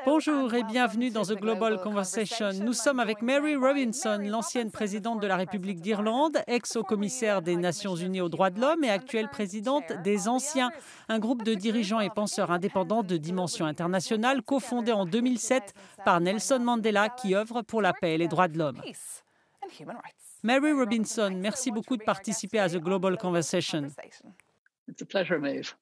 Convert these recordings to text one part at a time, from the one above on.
Bonjour et bienvenue dans The Global Conversation. Nous sommes avec Mary Robinson, l'ancienne présidente de la République d'Irlande, ex-haut-commissaire des Nations Unies aux droits de l'homme et actuelle présidente des Anciens, un groupe de dirigeants et penseurs indépendants de dimension internationale cofondé en 2007 par Nelson Mandela qui œuvre pour la paix et les droits de l'homme. Mary Robinson, merci beaucoup de participer à The Global Conversation. It's a pleasure, Maeve.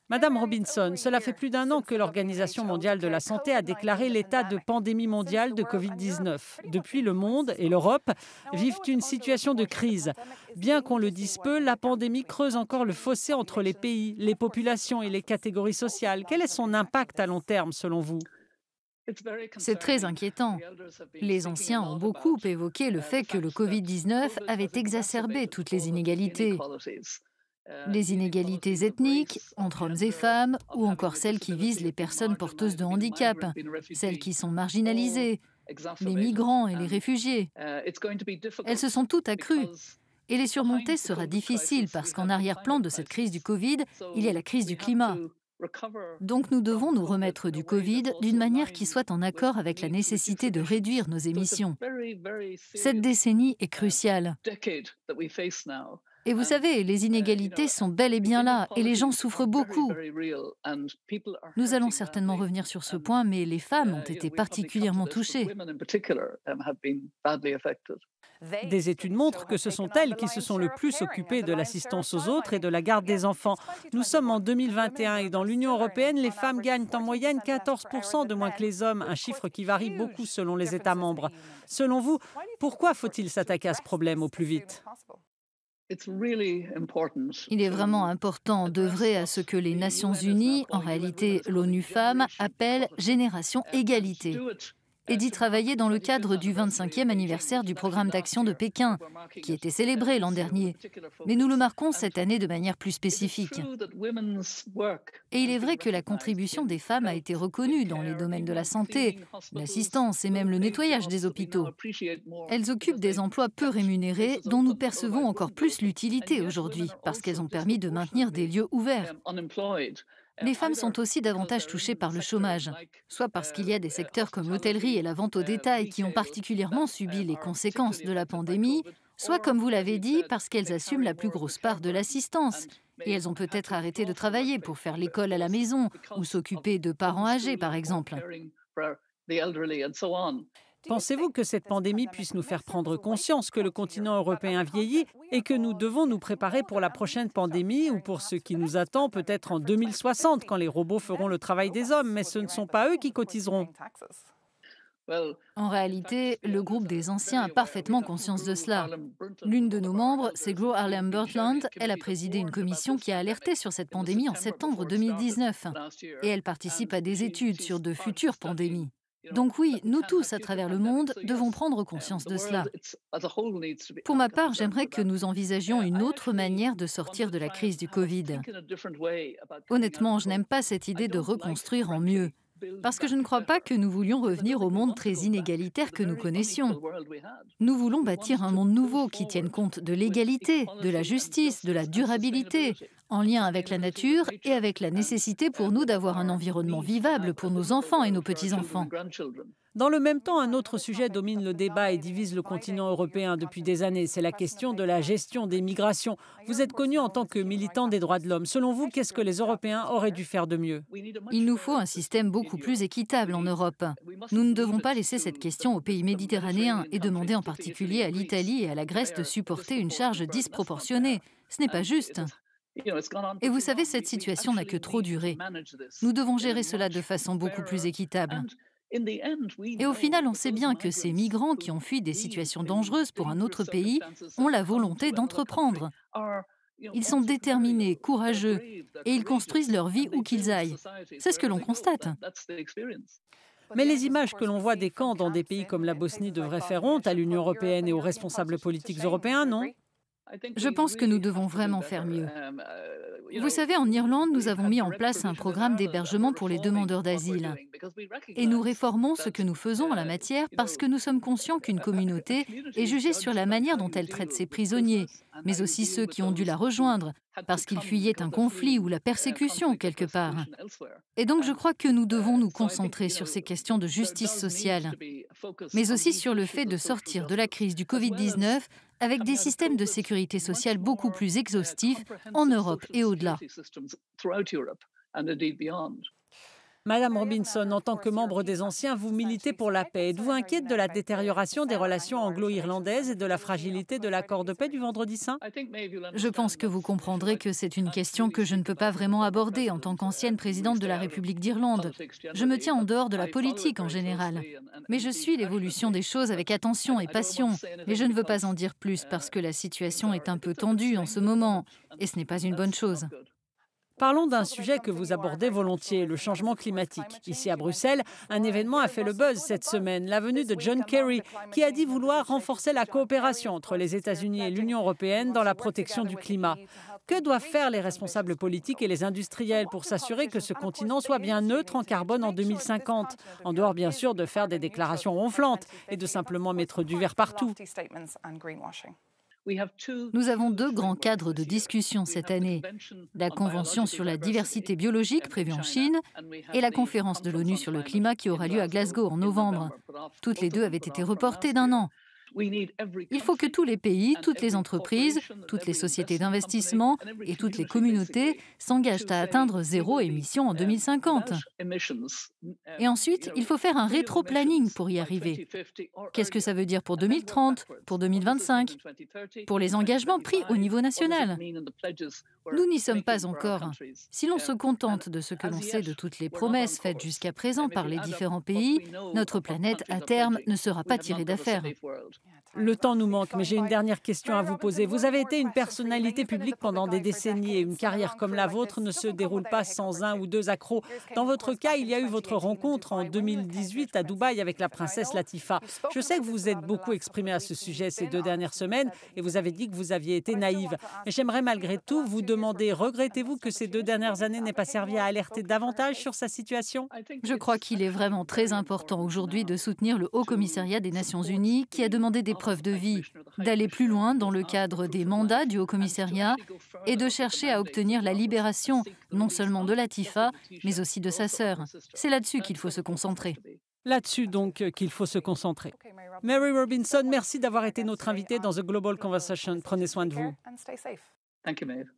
Madame Robinson, cela fait plus d'un an que l'Organisation mondiale de la santé a déclaré l'état de pandémie mondiale de Covid-19. Depuis, le monde et l'Europe vivent une situation de crise. Bien qu'on le dise peu, la pandémie creuse encore le fossé entre les pays, les populations et les catégories sociales. Quel est son impact à long terme, selon vous? C'est très inquiétant. Les anciens ont beaucoup évoqué le fait que le Covid-19 avait exacerbé toutes les inégalités. Les inégalités ethniques, entre hommes et femmes, ou encore celles qui visent les personnes porteuses de handicap, celles qui sont marginalisées, les migrants et les réfugiés. Elles se sont toutes accrues. Et les surmonter sera difficile parce qu'en arrière-plan de cette crise du Covid, il y a la crise du climat. Donc nous devons nous remettre du Covid d'une manière qui soit en accord avec la nécessité de réduire nos émissions. Cette décennie est cruciale. Et vous savez, les inégalités sont bel et bien là, et les gens souffrent beaucoup. Nous allons certainement revenir sur ce point, mais les femmes ont été particulièrement touchées. Des études montrent que ce sont elles qui se sont le plus occupées de l'assistance aux autres et de la garde des enfants. Nous sommes en 2021 et dans l'Union européenne, les femmes gagnent en moyenne 14% de moins que les hommes, un chiffre qui varie beaucoup selon les États membres. Selon vous, pourquoi faut-il s'attaquer à ce problème au plus vite ? Il est vraiment important d'œuvrer à ce que les Nations Unies, en réalité l'ONU Femmes, appellent Génération Égalité, et d'y travailler dans le cadre du 25e anniversaire du programme d'action de Pékin, qui était célébré l'an dernier. Mais nous le marquons cette année de manière plus spécifique. Et il est vrai que la contribution des femmes a été reconnue dans les domaines de la santé, l'assistance et même le nettoyage des hôpitaux. Elles occupent des emplois peu rémunérés dont nous percevons encore plus l'utilité aujourd'hui, parce qu'elles ont permis de maintenir des lieux ouverts. Les femmes sont aussi davantage touchées par le chômage, soit parce qu'il y a des secteurs comme l'hôtellerie et la vente au détail qui ont particulièrement subi les conséquences de la pandémie, soit, comme vous l'avez dit, parce qu'elles assument la plus grosse part de l'assistance. Et elles ont peut-être arrêté de travailler pour faire l'école à la maison ou s'occuper de parents âgés, par exemple. Pensez-vous que cette pandémie puisse nous faire prendre conscience que le continent européen vieillit et que nous devons nous préparer pour la prochaine pandémie ou pour ce qui nous attend peut-être en 2060 quand les robots feront le travail des hommes, mais ce ne sont pas eux qui cotiseront? En réalité, le groupe des anciens a parfaitement conscience de cela. L'une de nos membres, c'est Gro Harlem Brundtland. Elle a présidé une commission qui a alerté sur cette pandémie en septembre 2019. Et elle participe à des études sur de futures pandémies. Donc oui, nous tous à travers le monde devons prendre conscience de cela. Pour ma part, j'aimerais que nous envisagions une autre manière de sortir de la crise du Covid. Honnêtement, je n'aime pas cette idée de reconstruire en mieux, parce que je ne crois pas que nous voulions revenir au monde très inégalitaire que nous connaissions. Nous voulons bâtir un monde nouveau qui tienne compte de l'égalité, de la justice, de la durabilité, en lien avec la nature et avec la nécessité pour nous d'avoir un environnement vivable pour nos enfants et nos petits-enfants. Dans le même temps, un autre sujet domine le débat et divise le continent européen depuis des années. C'est la question de la gestion des migrations. Vous êtes connu en tant que militant des droits de l'homme. Selon vous, qu'est-ce que les Européens auraient dû faire de mieux? Il nous faut un système beaucoup plus équitable en Europe. Nous ne devons pas laisser cette question aux pays méditerranéens et demander en particulier à l'Italie et à la Grèce de supporter une charge disproportionnée. Ce n'est pas juste. Et vous savez, cette situation n'a que trop duré. Nous devons gérer cela de façon beaucoup plus équitable. Et au final, on sait bien que ces migrants qui ont fui des situations dangereuses pour un autre pays ont la volonté d'entreprendre. Ils sont déterminés, courageux, et ils construisent leur vie où qu'ils aillent. C'est ce que l'on constate. Mais les images que l'on voit des camps dans des pays comme la Bosnie devraient faire honte à l'Union européenne et aux responsables politiques européens, non? Je pense que nous devons vraiment faire mieux. Vous savez, en Irlande, nous avons mis en place un programme d'hébergement pour les demandeurs d'asile. Et nous réformons ce que nous faisons en la matière parce que nous sommes conscients qu'une communauté est jugée sur la manière dont elle traite ses prisonniers, mais aussi ceux qui ont dû la rejoindre, parce qu'ils fuyaient un conflit ou la persécution quelque part. Et donc je crois que nous devons nous concentrer sur ces questions de justice sociale, mais aussi sur le fait de sortir de la crise du Covid-19 avec des systèmes de sécurité sociale beaucoup plus exhaustifs en Europe et au-delà. Madame Robinson, en tant que membre des Anciens, vous militez pour la paix. Êtes-vous inquiète de la détérioration des relations anglo-irlandaises et de la fragilité de l'accord de paix du Vendredi saint? Je pense que vous comprendrez que c'est une question que je ne peux pas vraiment aborder en tant qu'ancienne présidente de la République d'Irlande. Je me tiens en dehors de la politique en général. Mais je suis l'évolution des choses avec attention et passion. Mais je ne veux pas en dire plus parce que la situation est un peu tendue en ce moment. Et ce n'est pas une bonne chose. Parlons d'un sujet que vous abordez volontiers, le changement climatique. Ici à Bruxelles, un événement a fait le buzz cette semaine, la venue de John Kerry, qui a dit vouloir renforcer la coopération entre les États-Unis et l'Union européenne dans la protection du climat. Que doivent faire les responsables politiques et les industriels pour s'assurer que ce continent soit bien neutre en carbone en 2050, en dehors bien sûr de faire des déclarations ronflantes et de simplement mettre du vert partout? Nous avons 2 grands cadres de discussion cette année. La Convention sur la diversité biologique prévue en Chine et la conférence de l'ONU sur le climat qui aura lieu à Glasgow en novembre. Toutes les 2 avaient été reportées d'1 an. Il faut que tous les pays, toutes les entreprises, toutes les sociétés d'investissement et toutes les communautés s'engagent à atteindre 0 émission en 2050. Et ensuite, il faut faire un rétro-planning pour y arriver. Qu'est-ce que ça veut dire pour 2030, pour 2025, pour les engagements pris au niveau national? Nous n'y sommes pas encore. Si l'on se contente de ce que l'on sait de toutes les promesses faites jusqu'à présent par les différents pays, notre planète, à terme, ne sera pas tirée d'affaire. Le temps nous manque, mais j'ai une dernière question à vous poser. Vous avez été une personnalité publique pendant des décennies et une carrière comme la vôtre ne se déroule pas sans 1 ou 2 accros. Dans votre cas, il y a eu votre rencontre en 2018 à Dubaï avec la princesse Latifa. Je sais que vous vous êtes beaucoup exprimé à ce sujet ces 2 dernières semaines et vous avez dit que vous aviez été naïve. Mais j'aimerais malgré tout vous demander, regrettez-vous que ces 2 dernières années n'aient pas servi à alerter davantage sur sa situation? Je crois qu'il est vraiment très important aujourd'hui de soutenir le Haut-Commissariat des Nations Unies qui a demandé des preuves de vie, d'aller plus loin dans le cadre des mandats du Haut-Commissariat et de chercher à obtenir la libération non seulement de Latifa, mais aussi de sa sœur. C'est là-dessus qu'il faut se concentrer. Là-dessus donc qu'il faut se concentrer. Mary Robinson, merci d'avoir été notre invitée dans The Global Conversation. Prenez soin de vous. Thank you, Maeve.